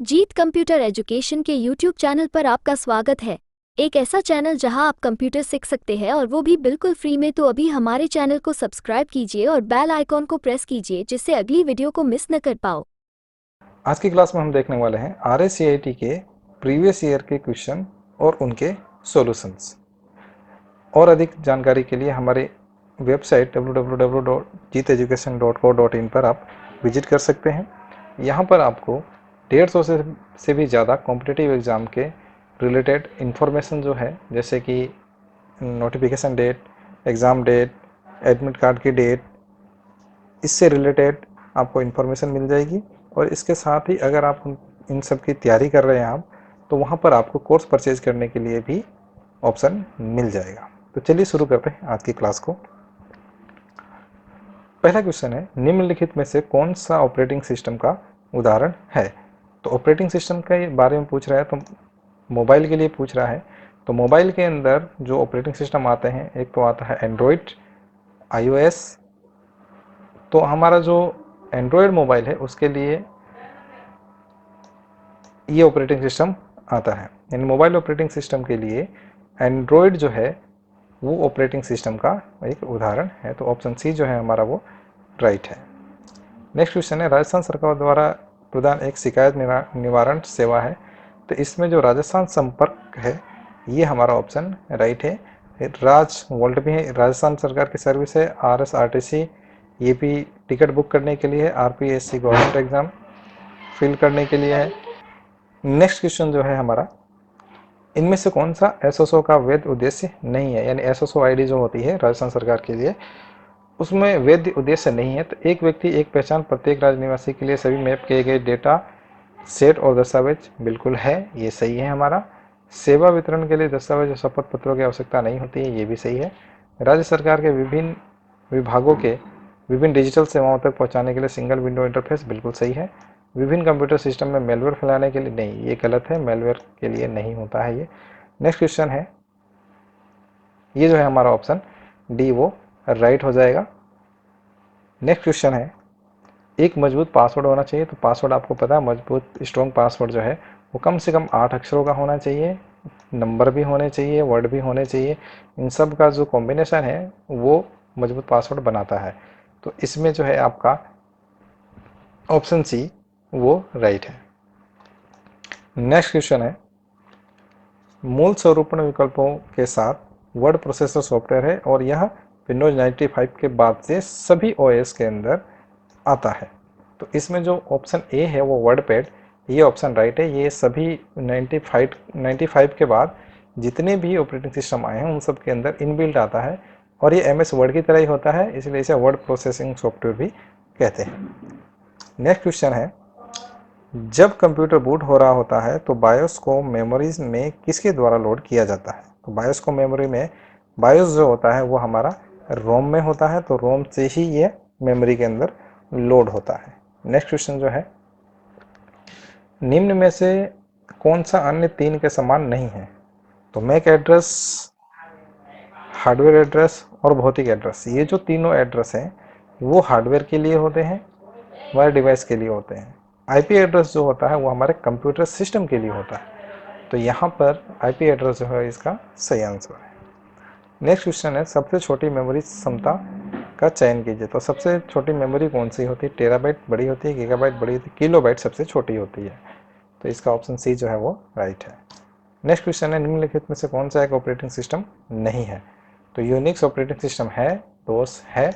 जीत computer education के YouTube channel पर आपका स्वागत है। एक ऐसा चैनल जहां आप कंप्यूटर सीख सकते हैं और वो भी बिल्कुल फ्री में। तो अभी हमारे चैनल को सब्सक्राइब कीजिए और बेल आइकॉन को प्रेस कीजिए जिससे अगली वीडियो को मिस न कर पाओ। आज की क्लास में हम देखने वाले हैं RACIT के प्रीवियस ईयर के क्वेश्चन और उनके सॉल्यूशंस। और अधिक जानकारी के लिए हमारे वेबसाइट www.jeeteducation.co.in पर आप विजिट कर सकते हैं। यहाँ पर आपको 150 से भी ज़्यादा कॉम्पिटिटिव एग्ज़ाम के रिलेटेड इन्फॉर्मेशन जो है, जैसे कि notification date, exam date, admit card की डेट, इससे रिलेटेड आपको इन्फॉर्मेशन मिल जाएगी। और इसके साथ ही अगर आप इन सब की तैयारी कर रहे हैं आप, तो वहाँ पर आपको कोर्स परचेज करने के लिए भी ऑप्शन मिल जाएगा। तो चलिए शुरू करते हैं आज की क्लास को। पहला क्वेश्चन है, निम्नलिखित में से कौन सा ऑपरेटिंग सिस्टम का उदाहरण है। तो ऑपरेटिंग सिस्टम के बारे में पूछ रहा है, तो मोबाइल के लिए पूछ रहा है। तो मोबाइल के अंदर जो ऑपरेटिंग सिस्टम आते हैं, एक तो आता है एंड्रॉयड, iOS। तो हमारा जो एंड्रॉयड मोबाइल है उसके लिए ये ऑपरेटिंग सिस्टम आता है। यानी मोबाइल ऑपरेटिंग सिस्टम के लिए एंड्रॉयड जो है वो ऑपरेटिंग सिस्टम का एक उदाहरण है। तो ऑप्शन सी जो है हमारा वो राइट है। नेक्स्ट क्वेश्चन है, राजस्थान सरकार द्वारा प्रदान एक शिकायत निवारण सेवा है। तो इसमें जो राजस्थान संपर्क है ये हमारा ऑप्शन राइट है। राज वॉल्ट भी है, राजस्थान सरकार की सर्विस है। RSRTC ये भी टिकट बुक करने के लिए है। RPSC गवर्नमेंट एग्जाम फिल करने के लिए है। नेक्स्ट क्वेश्चन जो है हमारा, इनमें से कौन सा SSO का वैध उद्देश्य नहीं है। यानी SSO ID जो होती है राजस्थान सरकार के लिए, उसमें वैध उद्देश्य नहीं है। तो एक व्यक्ति एक पहचान प्रत्येक राज्य निवासी के लिए सभी मैप किए गए डेटा सेट और दस्तावेज बिल्कुल है, ये सही है हमारा। सेवा वितरण के लिए दस्तावेज और शपथ पत्रों की आवश्यकता नहीं होती है, ये भी सही है। राज्य सरकार के विभिन्न विभागों के विभिन्न डिजिटल सेवाओं तक पहुंचाने के लिए सिंगल विंडो इंटरफेस बिल्कुल सही है। विभिन्न कंप्यूटर सिस्टम में मेलवेयर फैलाने के लिए नहीं, ये गलत है, मेलवेयर के लिए नहीं होता है ये। नेक्स्ट क्वेश्चन है, ये जो है हमारा ऑप्शन डी वो राइट हो जाएगा। नेक्स्ट क्वेश्चन है, एक मजबूत पासवर्ड होना चाहिए। तो पासवर्ड आपको पता है, मजबूत स्ट्रॉन्ग पासवर्ड जो है वो कम से कम 8 अक्षरों का होना चाहिए, नंबर भी होने चाहिए, वर्ड भी होने चाहिए। इन सब का जो कॉम्बिनेशन है वो मजबूत पासवर्ड बनाता है। तो इसमें जो है आपका ऑप्शन सी वो राइट है। नेक्स्ट क्वेश्चन है, मूल स्वरूपण विकल्पों के साथ वर्ड प्रोसेसर सॉफ्टवेयर है और यह विंडोज 95 के बाद से सभी OS के अंदर आता है। तो इसमें जो ऑप्शन ए है वो वर्ड पैड, ये ऑप्शन राइट है। ये सभी 95 के बाद जितने भी ऑपरेटिंग सिस्टम आए हैं उन सब के अंदर इनबिल्ट आता है और ये MS वर्ड की तरह ही होता है, इसलिए इसे वर्ड प्रोसेसिंग सॉफ्टवेयर भी कहते हैं। नेक्स्ट क्वेश्चन है, जब कंप्यूटर बूट हो रहा होता है तो बायोस को मेमोरीज में किसके द्वारा लोड किया जाता है। तो बायोस को मेमोरी में, बायोस जो होता है वो हमारा रोम में होता है, तो रोम से ही ये मेमोरी के अंदर लोड होता है। नेक्स्ट क्वेश्चन जो है, निम्न में से कौन सा अन्य तीन के समान नहीं है। तो मैक एड्रेस, हार्डवेयर एड्रेस और भौतिक एड्रेस, ये जो तीनों एड्रेस हैं वो हार्डवेयर के लिए होते हैं, वायर डिवाइस के लिए होते हैं। IP एड्रेस जो होता है वो हमारे कंप्यूटर सिस्टम के लिए होता है। तो यहाँ पर IP एड्रेस जो है इसका सही आंसर है। नेक्स्ट क्वेश्चन है, सबसे छोटी मेमोरी क्षमता का चयन कीजिए। तो सबसे छोटी मेमोरी कौन सी होती है। टेराबाइट बड़ी होती है, गीगाबाइट बड़ी होती है, किलोबाइट सबसे छोटी होती है। तो इसका ऑप्शन सी जो है वो राइट है। नेक्स्ट क्वेश्चन है, निम्नलिखित में से कौन सा एक ऑपरेटिंग सिस्टम नहीं है। तो यूनिक्स ऑपरेटिंग सिस्टम है, दोस है,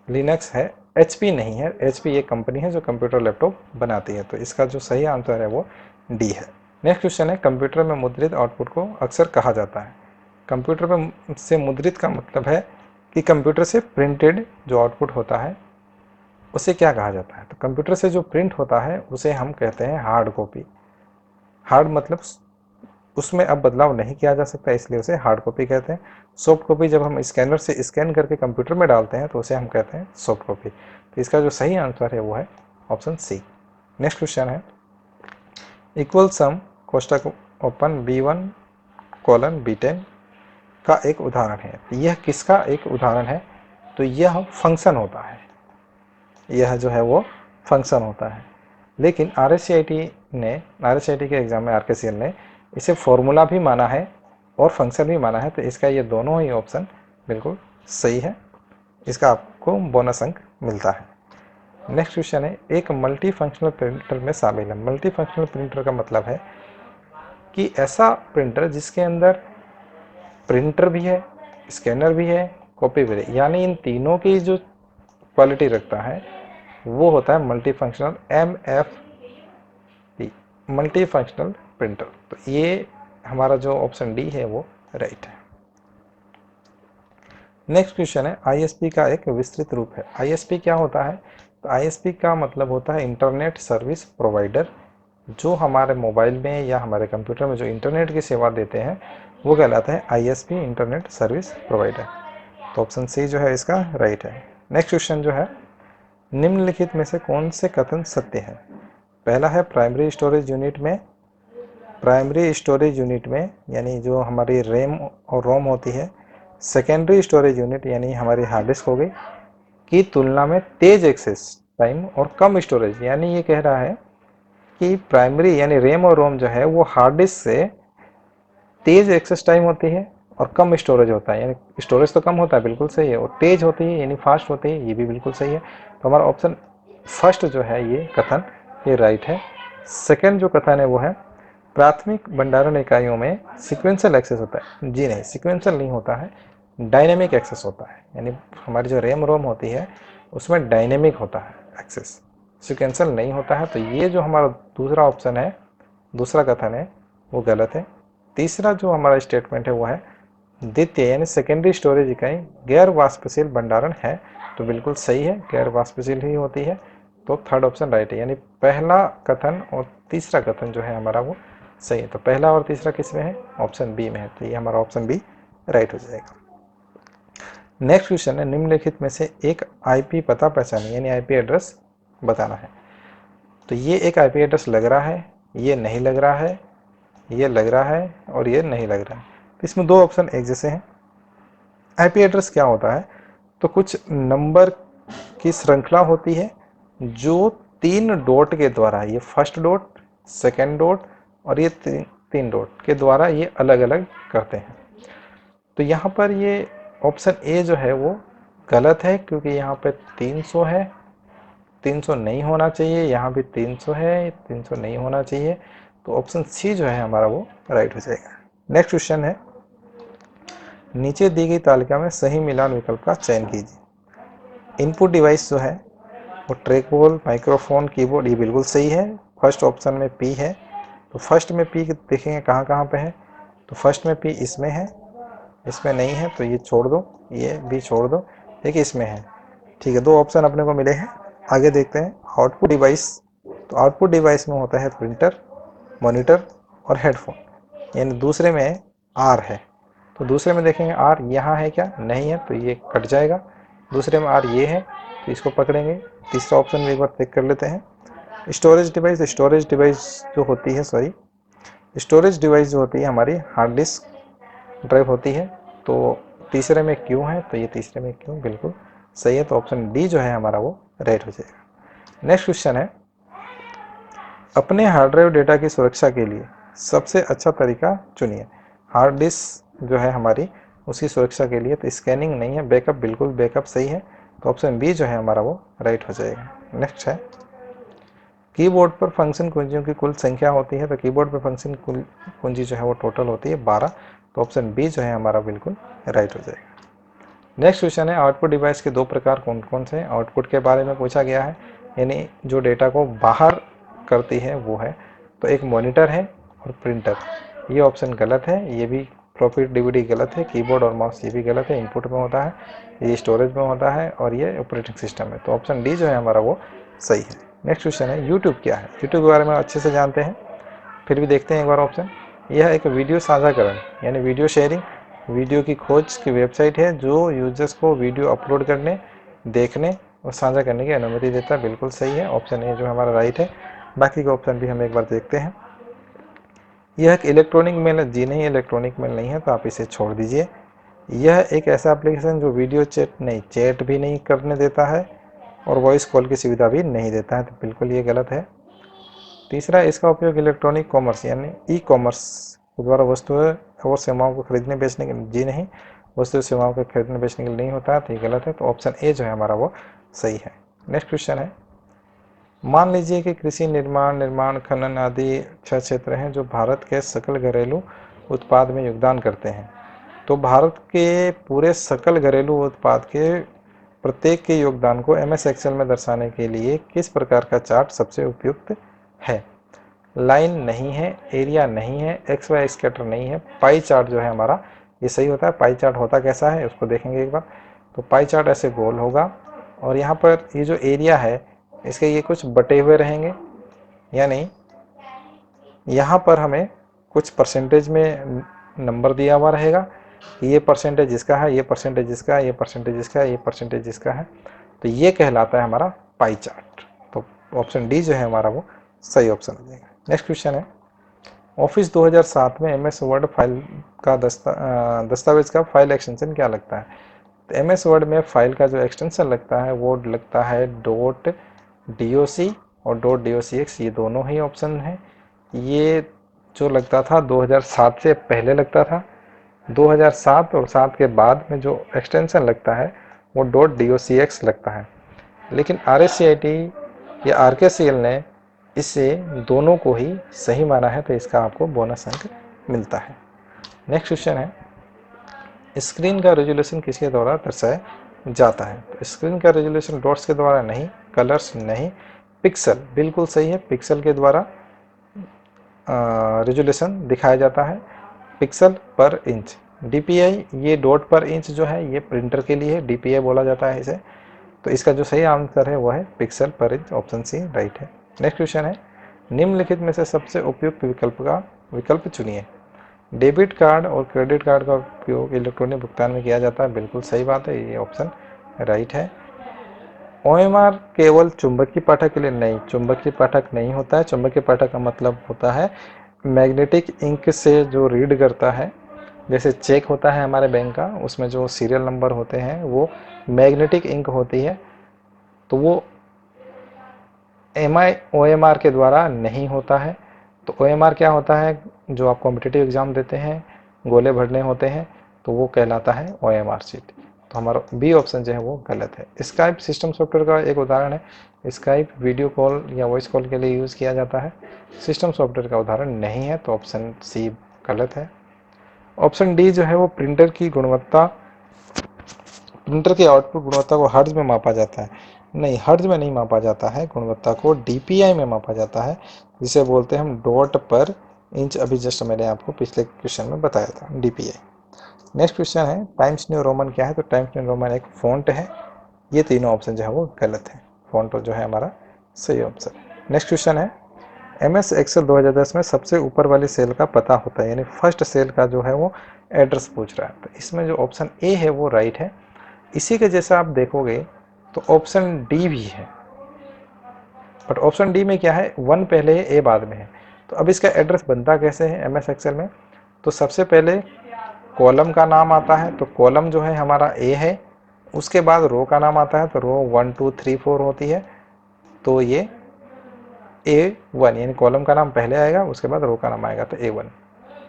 लिनक्स है, HP नहीं है। HP एक कंपनी है जो कंप्यूटर लैपटॉप बनाती है। तो इसका जो सही आंसर है वो डी है। नेक्स्ट क्वेश्चन है, कंप्यूटर में मुद्रित आउटपुट को अक्सर कहा जाता है। कंप्यूटर में से मुद्रित का मतलब है कि कंप्यूटर से प्रिंटेड जो आउटपुट होता है उसे क्या कहा जाता है। तो कंप्यूटर से जो प्रिंट होता है उसे हम कहते हैं हार्ड कॉपी। हार्ड मतलब उसमें अब बदलाव नहीं किया जा सकता, इसलिए उसे हार्ड कॉपी कहते हैं। सॉफ्ट कॉपी जब हम स्कैनर से स्कैन करके कंप्यूटर में डालते हैं तो उसे हम कहते हैं सॉफ्ट कॉपी। तो इसका जो सही आंसर है वो है ऑप्शन सी। नेक्स्ट क्वेश्चन है, इक्वल सम कोष्टक ओपन B1 कोलन B10 का एक उदाहरण है। यह किसका एक उदाहरण है। तो यह फंक्शन होता है, यह जो है वो फंक्शन होता है। लेकिन आरएससीआईटी के एग्ज़ाम में आरकेसीएल ने इसे फॉर्मूला भी माना है और फंक्शन भी माना है, तो इसका ये दोनों ही ऑप्शन बिल्कुल सही है। इसका आपको बोनस अंक मिलता है। नेक्स्ट क्वेश्चन है, एक मल्टी फंक्शनल प्रिंटर में शामिल है। मल्टी फंक्शनल प्रिंटर का मतलब है कि ऐसा प्रिंटर जिसके अंदर प्रिंटर भी है, स्कैनर भी है, कॉपी भी है, यानी इन तीनों की जो क्वालिटी रखता है वो होता है multi functional MFP, multi functional printer. तो ये हमारा जो ऑप्शन डी है वो राइट है। नेक्स्ट क्वेश्चन है, ISP का एक विस्तृत रूप है। ISP क्या होता है? तो ISP का मतलब होता है इंटरनेट सर्विस प्रोवाइडर। जो हमारे मोबाइल में या हमारे कंप्यूटर में जो इंटरनेट की सेवा देते हैं वो कहलाता है ISP, इंटरनेट सर्विस प्रोवाइडर। तो ऑप्शन सी जो है इसका राइट है। नेक्स्ट क्वेश्चन जो है, निम्नलिखित में से कौन से कथन सत्य है? पहला है प्राइमरी स्टोरेज यूनिट में यानी जो हमारी रैम और रोम होती है, सेकेंडरी स्टोरेज यूनिट यानी हमारी हार्ड डिस्क हो गई, की तुलना में तेज एक्सेस टाइम और कम स्टोरेज, यानी ये कह रहा है कि प्राइमरी यानी रैम और रोम जो है वो हार्ड डिस्क से तेज एक्सेस टाइम होती है और कम स्टोरेज होता है, यानी स्टोरेज तो कम होता है, बिल्कुल सही है, और तेज होती है यानी फास्ट होती है, ये भी बिल्कुल सही है। तो हमारा ऑप्शन फर्स्ट जो है ये कथन ये राइट है। सेकंड जो कथन है वो है प्राथमिक भंडारण इकाइयों में सिक्वेंशियल एक्सेस होता है। जी नहीं, सिक्वेंशियल नहीं होता है, डायनेमिक एक्सेस होता है, यानी हमारी जो रैम रोम होती है उसमें डायनेमिक होता है एक्सेस, सिक्वेंशियल नहीं होता है। तो ये जो हमारा दूसरा ऑप्शन है, दूसरा कथन है वो गलत है। तीसरा जो हमारा स्टेटमेंट है वो है द्वितीय यानी सेकेंडरी स्टोरेज इकाई गैर वाष्पशील भंडारण है, तो बिल्कुल सही है, गैर वाष्पशील ही होती है। तो थर्ड ऑप्शन राइट है, यानी पहला कथन और तीसरा कथन जो है हमारा वो सही है। तो पहला और तीसरा किस में है? ऑप्शन बी में है, तो ये हमारा ऑप्शन बी राइट हो जाएगा। नेक्स्ट क्वेश्चन है, निम्नलिखित में से एक आईपी पता पहचाने यानी आईपी एड्रेस बताना है। तो ये एक आईपी एड्रेस लग रहा है, ये नहीं लग रहा है, ये लग रहा है और ये नहीं लग रहा है। तो इसमें दो ऑप्शन एक जैसे हैं। आईपी एड्रेस क्या होता है? तो कुछ नंबर की श्रृंखला होती है जो 3 डॉट के द्वारा, ये फर्स्ट डॉट, सेकेंड डॉट और ये तीन डॉट के द्वारा ये अलग अलग करते हैं। तो यहाँ पर ये ऑप्शन ए जो है वो गलत है, क्योंकि यहाँ पे 300 है, 300 नहीं होना चाहिए, यहाँ भी 300 है, 300 नहीं होना चाहिए। तो ऑप्शन सी जो है हमारा वो राइट हो जाएगा। नेक्स्ट क्वेश्चन है, नीचे दी गई तालिका में सही मिलान विकल्प का चयन कीजिए। इनपुट डिवाइस जो है वो ट्रैक बॉल, माइक्रोफोन, कीबोर्ड, ये बिल्कुल सही है। फर्स्ट ऑप्शन में पी है, तो फर्स्ट में पी देखेंगे कहाँ कहाँ पे है। तो फर्स्ट में पी इसमें है, इसमें नहीं है, तो ये छोड़ दो, ये भी छोड़ दो, देखिए इसमें है। ठीक है, दो ऑप्शन अपने को मिले हैं। आगे देखते हैं आउटपुट डिवाइस। तो आउटपुट डिवाइस में होता है प्रिंटर, मॉनिटर और हेडफोन, यानी दूसरे में आर है। तो दूसरे में देखेंगे आर यहाँ है क्या? नहीं है, तो ये कट जाएगा। दूसरे में आर ये है, तो इसको पकड़ेंगे। तीसरा ऑप्शन भी एक बार चेक कर लेते हैं। स्टोरेज डिवाइस जो होती है, स्टोरेज डिवाइस जो होती है हमारी हार्ड डिस्क ड्राइव होती है। तो तीसरे में क्यों है? तो ये तीसरे में क्यों बिल्कुल सही है। तो ऑप्शन डी जो है हमारा वो राइट हो जाएगा। नेक्स्ट क्वेश्चन है, अपने हार्ड ड्राइव डेटा की सुरक्षा के लिए सबसे अच्छा तरीका चुनिए। हार्ड डिस्क जो है हमारी उसकी सुरक्षा के लिए तो स्कैनिंग नहीं है, बैकअप, बिल्कुल बैकअप सही है। तो ऑप्शन बी जो है हमारा वो राइट हो जाएगा। नेक्स्ट है, कीबोर्ड पर फंक्शन कुंजियों की कुल संख्या होती है। तो कीबोर्ड पर फंक्शन कुंजी जो है वो टोटल होती है 12। तो ऑप्शन बी जो है हमारा बिल्कुल राइट हो जाएगा। नेक्स्ट क्वेश्चन है, आउटपुट डिवाइस के दो प्रकार कौन कौन से हैं? आउटपुट के बारे में पूछा गया है, यानी जो डेटा को बाहर करती है वो है। तो एक मॉनिटर है और प्रिंटर, ये ऑप्शन गलत है। ये भी फ्लॉपी डीवीडी गलत है, कीबोर्ड और माउस ये भी गलत है, इनपुट में होता है, ये स्टोरेज में होता है और ये ऑपरेटिंग सिस्टम है। तो ऑप्शन डी जो है हमारा वो सही है। नेक्स्ट क्वेश्चन है, यूट्यूब क्या है? यूट्यूब के बारे में अच्छे से जानते हैं, फिर भी देखते हैं एक बार ऑप्शन। यह एक वीडियो साझाकरण यानी वीडियो शेयरिंग, वीडियो की खोज की वेबसाइट है जो यूजर्स को वीडियो अपलोड करने, देखने और साझा करने की अनुमति देता है। बिल्कुल सही है, ऑप्शन ए जो हमारा राइट है। बाकी के ऑप्शन भी हम एक बार देखते हैं। यह एक इलेक्ट्रॉनिक मेल है? जी नहीं, इलेक्ट्रॉनिक मेल नहीं है, तो आप इसे छोड़ दीजिए। यह एक ऐसा एप्लीकेशन जो वीडियो चैट नहीं, चैट भी नहीं करने देता है और वॉइस कॉल की सुविधा भी नहीं देता है, तो बिल्कुल ये गलत है। तीसरा, इसका उपयोग इलेक्ट्रॉनिक कॉमर्स यानी ई कॉमर्स के द्वारा वस्तुएं और सेवाओं को खरीदने बेचने के जी नहीं, वस्तु सेवाओं को खरीदने बेचने के लिए नहीं होता है, तो ये गलत है। तो ऑप्शन ए जो है हमारा वो सही है। नेक्स्ट क्वेश्चन है, मान लीजिए कि कृषि, निर्माण खनन आदि 6 क्षेत्र हैं जो भारत के सकल घरेलू उत्पाद में योगदान करते हैं। तो भारत के पूरे सकल घरेलू उत्पाद के प्रत्येक के योगदान को MS एक्सेल में दर्शाने के लिए किस प्रकार का चार्ट सबसे उपयुक्त है? लाइन नहीं है, एरिया नहीं है, XY स्कैटर नहीं है, पाई चार्ट जो है हमारा ये सही होता है। पाई चार्ट होता कैसा है उसको देखेंगे एक बार। तो पाई चार्ट ऐसे गोल होगा और यहाँ पर ये जो एरिया है इसके ये कुछ बटे हुए रहेंगे, यानी यहाँ पर हमें कुछ परसेंटेज में नंबर दिया हुआ रहेगा, ये परसेंटेज इसका है, ये परसेंटेज इसका है, ये परसेंटेज इसका है, ये परसेंटेज इसका है। तो ये कहलाता है हमारा पाई चार्ट। तो ऑप्शन डी जो है हमारा वो सही ऑप्शन हो जाएगा। नेक्स्ट क्वेश्चन है, ऑफिस 2007 में MS वर्ड फाइल का दस्तावेज का फाइल एक्सटेंशन क्या लगता है? तो MS वर्ड में फाइल का जो एक्सटेंशन लगता है वो लगता है .doc और .docx, ये दोनों ही ऑप्शन हैं। ये जो लगता था 2007 से पहले लगता था, 2007 और 7 के बाद में जो एक्सटेंशन लगता है वो .docx लगता है। लेकिन RSCIT या RKCL ने इससे दोनों को ही सही माना है, तो इसका आपको बोनस अंक मिलता है। नेक्स्ट क्वेश्चन है, स्क्रीन का रेजोल्यूशन किसके द्वारा दर्शाया जाता है? तो स्क्रीन का रेजोल्यूशन डॉट्स के द्वारा नहीं, कलर्स नहीं, पिक्सल बिल्कुल सही है, पिक्सल के द्वारा रेजोल्यूशन दिखाया जाता है, पिक्सल पर इंच। DPI ये डॉट पर इंच जो है ये प्रिंटर के लिए है, DPI बोला जाता है इसे। तो इसका जो सही आंसर है वो है पिक्सल पर इंच, ऑप्शन सी राइट है। नेक्स्ट क्वेश्चन है, निम्नलिखित में से सबसे उपयुक्त विकल्प चुनिए। डेबिट कार्ड और क्रेडिट कार्ड का उपयोग इलेक्ट्रॉनिक भुगतान में किया जाता है, बिल्कुल सही बात है, ये ऑप्शन राइट है। OMR केवल चुंबकीय पाठक के लिए नहीं, चुंबकीय पाठक नहीं होता है। चुंबकीय पाठक का मतलब होता है मैग्नेटिक इंक से जो रीड करता है, जैसे चेक होता है हमारे बैंक का, उसमें जो सीरियल नंबर होते हैं वो मैग्नेटिक इंक होती है, तो वो OMR के द्वारा नहीं होता है। तो OMR क्या होता है, जो आप कॉम्पिटिटिव एग्जाम देते हैं, गोले भरने होते हैं, तो वो कहलाता है OMR शीट। तो हमारा बी ऑप्शन जो है वो गलत है। स्काइप सिस्टम सॉफ्टवेयर का एक उदाहरण है। स्काइप वीडियो कॉल या वॉइस कॉल के लिए यूज़ किया जाता है, सिस्टम सॉफ्टवेयर का उदाहरण नहीं है, तो ऑप्शन सी गलत है। ऑप्शन डी जो है वो प्रिंटर की आउटपुट गुणवत्ता को हर्ट्ज में मापा जाता है। नहीं, हर्ट्ज में नहीं मापा जाता है, गुणवत्ता को DPI में मापा जाता है, जिसे बोलते हैं हम डॉट पर इंच। अभी जस्ट मैंने आपको पिछले क्वेश्चन में बताया था, DPI। नेक्स्ट क्वेश्चन है, टाइम्स न्यू रोमन क्या है? तो टाइम्स न्यू रोमन एक फॉन्ट है। ये तीनों ऑप्शन जो है वो गलत है, फॉन्ट जो है हमारा सही ऑप्शन। नेक्स्ट क्वेश्चन है, MS एक्सेल 2010 में सबसे ऊपर वाली सेल का पता होता है, यानी फर्स्ट सेल का जो है वो एड्रेस पूछ रहा है। तो इसमें जो ऑप्शन ए है वो राइट है। इसी के जैसा आप देखोगे तो ऑप्शन डी भी है, बट ऑप्शन डी में क्या है, 1 पहले है, ए बाद में है। तो अब इसका एड्रेस बनता कैसे है MS एक्सेल में? तो सबसे पहले कॉलम का नाम आता है, तो कॉलम जो है हमारा ए है, उसके बाद रो का नाम आता है, तो रो 1 2 3 4 होती है, तो ये A1, यानी कॉलम का नाम पहले आएगा, उसके बाद रो का नाम आएगा, तो A1।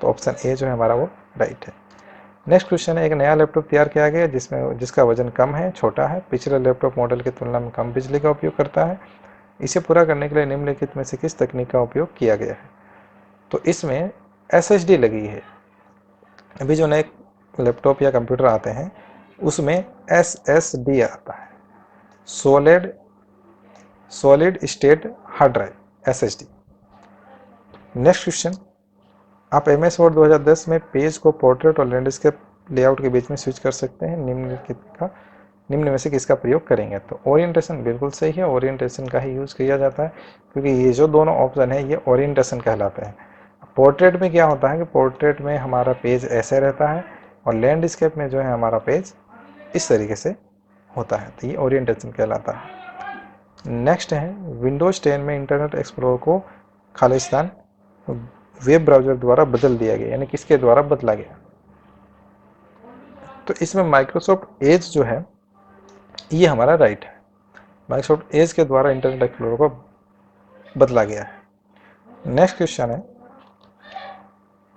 तो ऑप्शन ए जो है हमारा वो राइट है। नेक्स्ट क्वेश्चन है, एक नया लैपटॉप तैयार किया गया जिसका वजन कम है, छोटा है, पिछले लैपटॉप मॉडल की तुलना में कम बिजली का उपयोग करता है। इसे पूरा करने के लिए निम्नलिखित में से किस तकनीक का उपयोग किया गया है? तो इसमें SSD लगी है। अभी जो नए लैपटॉप या कंप्यूटर आते हैं उसमें SSD आता है, solid state hard drive, SSD। Next question, आप MS वर्ड 2010 में पेज को पोर्ट्रेट और लैंडस्केप लेआउट के बीच में स्विच कर सकते हैं, निम्न में से किसका प्रयोग करेंगे? तो ओरिएंटेशन बिल्कुल सही है, ओरिएंटेशन का ही यूज़ किया जाता है, क्योंकि ये जो दोनों ऑप्शन है ये ओरिएंटेशन कहलाते हैं। पोर्ट्रेट में क्या होता है कि पोर्ट्रेट में हमारा पेज ऐसे रहता है और लैंडस्केप में जो है हमारा पेज इस तरीके से होता है, तो ये ओरिएंटेशन कहलाता है। नेक्स्ट है, विंडोज 10 में इंटरनेट एक्सप्लोरर को खालिस्तान वेब ब्राउज़र द्वारा बदल दिया गया, यानी किसके द्वारा बदला गया? तो इसमें माइक्रोसॉफ्ट एज जो है ये हमारा राइट है, माइक्रोसॉफ्ट एज के द्वारा इंटरनेट एक्सप्लोरर को बदला गया है। नेक्स्ट क्वेश्चन है,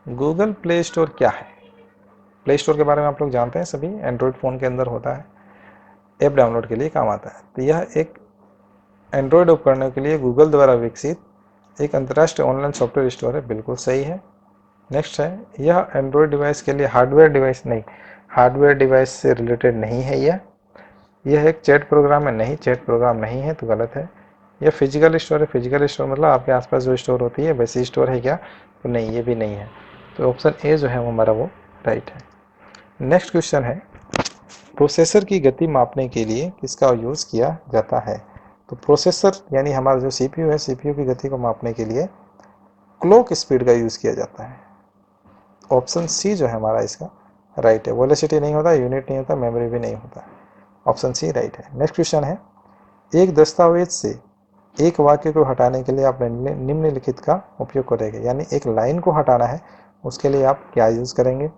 गूगल प्ले स्टोर क्या है? प्ले स्टोर के बारे में आप लोग जानते हैं सभी, एंड्रॉयड फ़ोन के अंदर होता है, ऐप डाउनलोड के लिए काम आता है। तो यह एक एंड्रॉयड उपकरणों के लिए गूगल द्वारा विकसित एक अंतर्राष्ट्रीय ऑनलाइन सॉफ्टवेयर स्टोर है। बिल्कुल सही है। नेक्स्ट है, यह एंड्रॉयड डिवाइस के लिए हार्डवेयर डिवाइस नहीं, हार्डवेयर डिवाइस से रिलेटेड नहीं है। यह एक चैट प्रोग्राम है, नहीं चैट प्रोग्राम नहीं है, तो गलत है। यह फिजिकल स्टोर है, फिजिकल स्टोर मतलब आपके आसपास जो स्टोर होती है वैसी स्टोर है क्या? तो नहीं, ये भी नहीं है। तो ऑप्शन ए जो है वो हमारा वो राइट है। नेक्स्ट क्वेश्चन है, प्रोसेसर की गति मापने के लिए किसका यूज़ किया जाता है? तो प्रोसेसर यानी हमारा जो सीपीयू है, सीपीयू की गति को मापने के लिए क्लॉक स्पीड का यूज़ किया जाता है। ऑप्शन सी जो है हमारा इसका राइट है। वेलोसिटी नहीं होता, यूनिट नहीं होता, मेमोरी भी नहीं होता। ऑप्शन सी राइट है। नेक्स्ट क्वेश्चन है, एक दस्तावेज से एक वाक्य को हटाने के लिए आप निम्नलिखित का उपयोग करेंगे, यानी एक लाइन को हटाना है उसके लिए आप क्या यूज़ करेंगे?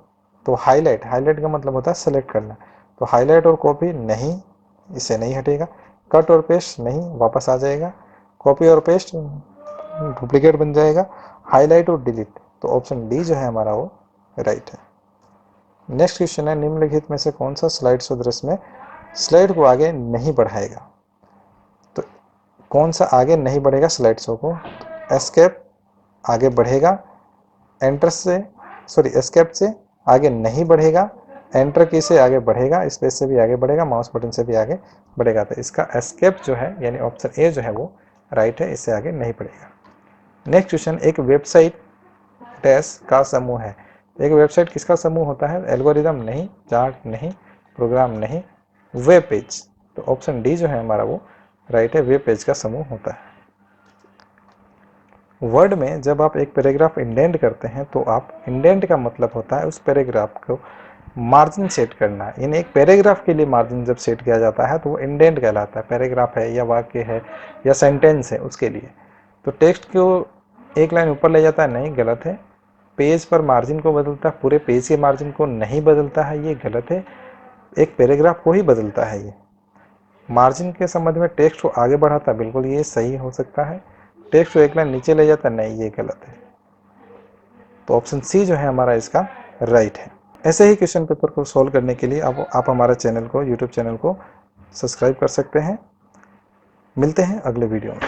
तो हाईलाइट, हाईलाइट का मतलब होता है सेलेक्ट करना। तो हाईलाइट और कॉपी नहीं, इससे नहीं हटेगा। कट और पेस्ट नहीं, वापस आ जाएगा। कॉपी और पेस्ट डुप्लीकेट बन जाएगा। हाईलाइट और डिलीट, तो ऑप्शन डी जो है हमारा वो राइट है। नेक्स्ट क्वेश्चन है, निम्नलिखित में से कौन सा स्लाइड शो दृश्य में स्लाइड को आगे नहीं बढ़ाएगा? तो कौन सा आगे नहीं बढ़ेगा स्लाइड शो को? एस्केप आगे बढ़ेगा, एंटर से सॉरी एस्केप से आगे नहीं बढ़ेगा, एंटर की से आगे बढ़ेगा, स्पेस से भी आगे बढ़ेगा, माउस बटन से भी आगे बढ़ेगा। तो इसका एस्केप जो है यानी ऑप्शन ए जो है वो राइट है, इससे आगे नहीं बढ़ेगा। नेक्स्ट क्वेश्चन, एक वेबसाइट डैश का समूह है। एक वेबसाइट किसका समूह होता है? एल्गोरिदम नहीं, चार्ट नहीं, प्रोग्राम नहीं, वेब पेज। तो ऑप्शन डी जो है हमारा वो राइट है, वेब पेज का समूह होता है। वर्ड में जब आप एक पैराग्राफ इंडेंट करते हैं तो आप इंडेंट का मतलब होता है उस पैराग्राफ को मार्जिन सेट करना, यानी एक पैराग्राफ के लिए मार्जिन जब सेट किया जाता है तो वो इंडेंट कहलाता है। पैराग्राफ है या वाक्य है या सेंटेंस है उसके लिए। तो टेक्स्ट को एक लाइन ऊपर ले जाता है, नहीं, गलत है। पेज पर मार्जिन को बदलता है, पूरे पेज के मार्जिन को नहीं बदलता है, ये गलत है। एक पैराग्राफ को ही बदलता है ये। मार्जिन के संबंध में टेक्स्ट को आगे बढ़ाता है, बिल्कुल ये सही हो सकता है। टेक्स्ट को एक लाइन नीचे ले जाता, नहीं, ये गलत है। तो ऑप्शन सी जो है हमारा इसका राइट है। ऐसे ही क्वेश्चन पेपर को सॉल्व करने के लिए आप हमारे चैनल को, यूट्यूब चैनल को सब्सक्राइब कर सकते हैं। मिलते हैं अगले वीडियो में।